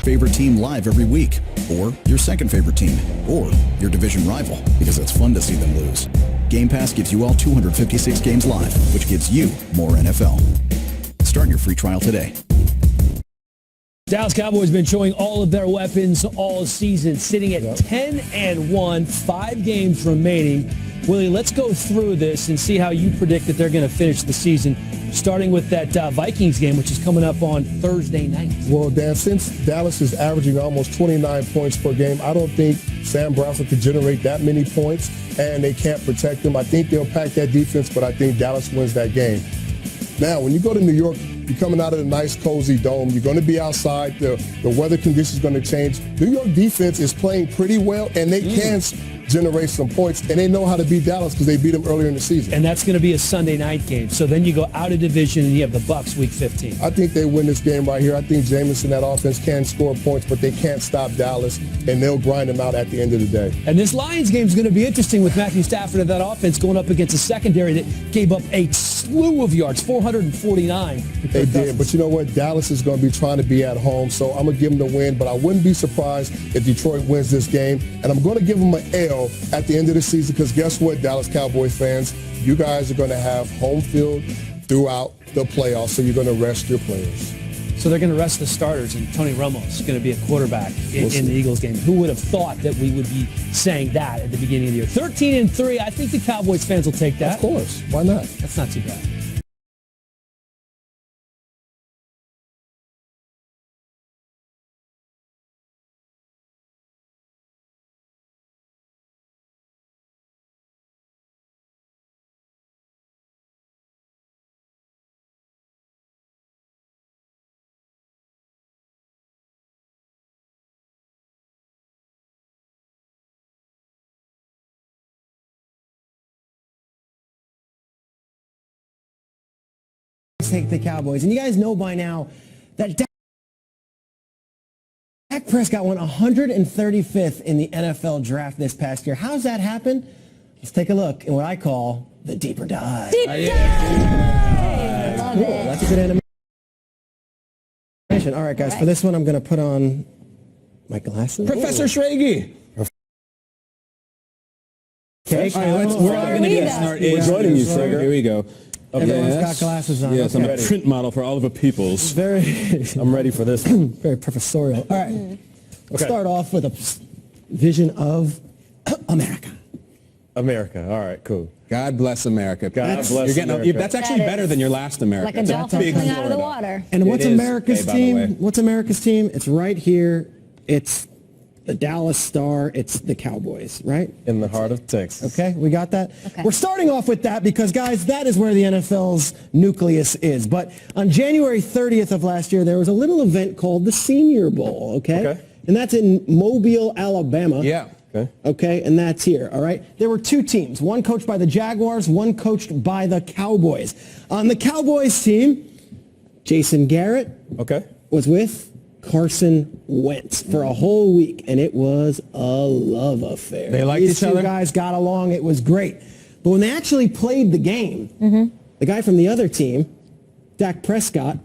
favorite team live every week, or your second favorite team, or your division rival, because it's fun to see them lose. Game Pass gives you all 256 games live, which gives you more NFL. Start your free trial today. Dallas Cowboys been showing all of their weapons all season, sitting at 10-1, 5 games remaining. Willie, let's go through this and see how you predict that they're going to finish the season, starting with that Vikings game, which is coming up on Thursday night. Well, Dan, since Dallas is averaging almost 29 points per game, I don't think Sam Bradford could generate that many points, and they can't protect them. I think they'll pack that defense, but I think Dallas wins that game. Now, when you go to New York, you're coming out of a nice, cozy dome. You're going to be outside. The weather conditions are going to change. New York defense is playing pretty well, and they can generate some points, and they know how to beat Dallas because they beat them earlier in the season. And that's going to be a Sunday night game. So then you go out of division, and you have the Bucs week 15. I think they win this game right here. I think Jameson, that offense, can score points, but they can't stop Dallas, and they'll grind them out at the end of the day. And this Lions game is going to be interesting with Matthew Stafford and that offense going up against a secondary that gave up a slew of yards, 449. They did, but you know what? Dallas is going to be trying to be at home, so I'm going to give them the win, but I wouldn't be surprised if Detroit wins this game, and I'm going to give them an L at the end of the season because guess what, Dallas Cowboys fans? You guys are going to have home field throughout the playoffs, so you're going to rest your players. So they're going to rest the starters, and Tony Romo is going to be a quarterback in the Eagles game. Who would have thought that we would be saying that at the beginning of the year? 13-3, I think the Cowboys fans will take that. Of course. Why not? That's not too bad. Take the Cowboys. And you guys know by now that Dak Prescott went 135th in the NFL draft this past year. How's that happen? Let's take a look in what I call the deeper dive. Deep dive! Love it. That's a good animation. All right, guys, for this one, I'm going to put on my glasses. Professor Schrage. Okay, We're all going to get smart. Joining you, sir. Here we go. Everyone's got glasses on. Yes, okay. I'm a print model for Oliver Peoples. I'm ready for this one. Very professorial. All right. Let's start off with a vision of America. America. All right, cool. God bless America. God bless America. That's actually better than your last America. Like a dolphin coming out of the water. And what's America's by the way. team? What's America's team? It's right here. It's the Dallas Star. It's the Cowboys, right? In the heart of Texas. Okay, we got that? Okay. We're starting off with that because, guys, that is where the NFL's nucleus is. But on January 30th of last year, there was a little event called the Senior Bowl, okay? And that's in Mobile, Alabama. Yeah. Okay, and that's here, all right? There were two teams, one coached by the Jaguars, one coached by the Cowboys. On the Cowboys team, Jason Garrett was with Carson Wentz for a whole week, and it was a love affair. They liked These each other? two guys got along. It was great. But when they actually played the game, the guy from the other team, Dak Prescott,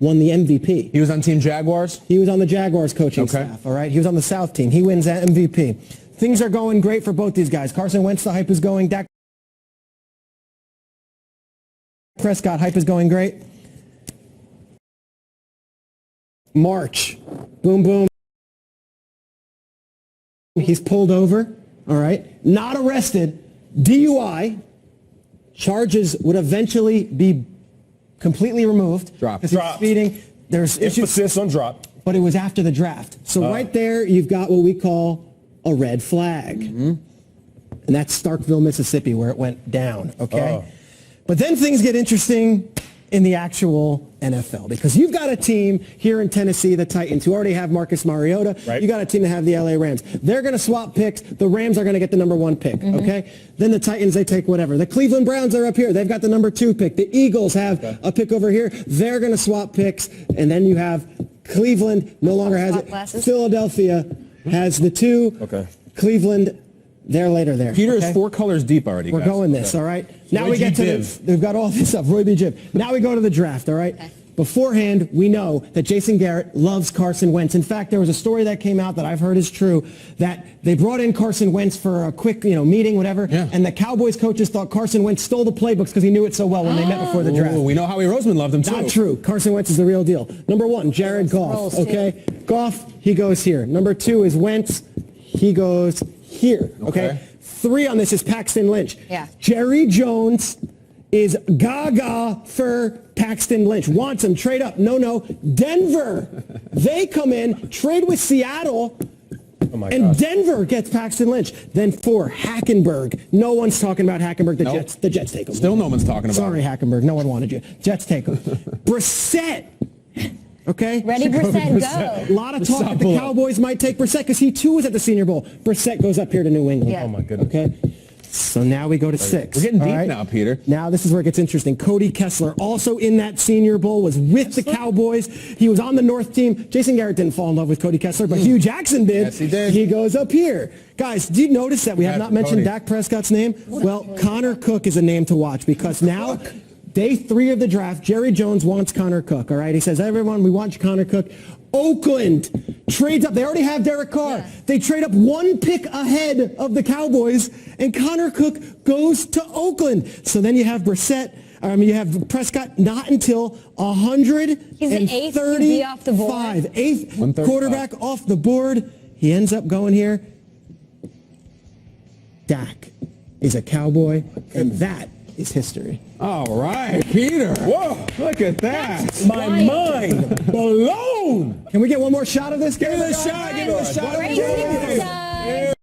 won the MVP. He was on Team Jaguars? He was on the Jaguars coaching staff, all right? He was on the South team. He wins that MVP. Things are going great for both these guys. Carson Wentz, the hype is going. Dak Prescott, hype is going great. March. Boom, boom. He's pulled over, all right? Not arrested. DUI. Charges would eventually be completely removed. Dropped. Because he's speeding. There's Emphasis on drop. but it was after the draft. So right there, you've got what we call a red flag. And that's Starkville, Mississippi, where it went down, okay? But then things get interesting in the actual NFL because you've got a team here in Tennessee, the Titans, who already have Marcus Mariota. You got a team that have the LA Rams. They're going to swap picks. The Rams are going to get the number 1 pick, okay? Then the Titans, they take whatever. The Cleveland Browns are up here. They've got the number 2 pick. The Eagles have a pick over here. They're going to swap picks. And then you have Cleveland no longer has it. Philadelphia has the 2. Cleveland, they're later there. Peter is 4 colors deep already, We're guys. going this, all right? Now we get to they've got all this stuff. Roy B. Jib. Now we go to the draft, all right? beforehand, we know that Jason Garrett loves Carson Wentz. In fact, there was a story that came out that I've heard is true, that they brought in Carson Wentz for a quick, meeting, whatever, and the Cowboys coaches thought Carson Wentz stole the playbooks because he knew it so well when they met before the draft. Ooh, we know Howie Roseman loved him, too. Not true. Carson Wentz is the real deal. Number 1, Jared Goff, okay? Goff, he goes here. Number 2 is Wentz. He goes here, okay? 3 on this is Paxton Lynch. Yeah. Jerry Jones is gaga for Paxton Lynch. Wants him, trade up. No. Denver, they come in, trade with Seattle, and Denver gets Paxton Lynch. Then 4, Hackenberg. No one's talking about Hackenberg. The Jets take him. Still no one's talking about Sorry, him. Hackenberg. No one wanted you. Jets take him. Brissett. Okay? Ready, Brissett, go. A lot of talk that the Cowboys might take Brissett because he too was at the Senior Bowl. Brissett goes up here to New England. Yeah. Oh, my goodness. Okay? So now we go to 6. We're getting all deep right? now, Peter. Now this is where it gets interesting. Cody Kessler, also in that Senior Bowl, was with the Cowboys. He was on the North team. Jason Garrett didn't fall in love with Cody Kessler, but Hugh Jackson did. Yes, he did. He goes up here. Guys, do you notice that we have not mentioned Cody. Dak Prescott's name? Well, Connor Cook is a name to watch because now, day 3 of the draft, Jerry Jones wants Connor Cook, all right? He says, everyone, we want Connor Cook. Oakland trades up. They already have Derek Carr. Yeah. They trade up 1 pick ahead of the Cowboys, and Connor Cook goes to Oakland. So then you have Brissett. You have Prescott not until 135. He's the eighth QB off the board. Eighth quarterback off the board. He ends up going here. Dak is a Cowboy, and that is history. All right, Peter. Whoa, Look at that. my mind blown. Can we get one more shot of this? Give me the shot. Give me the shot. Great, guys.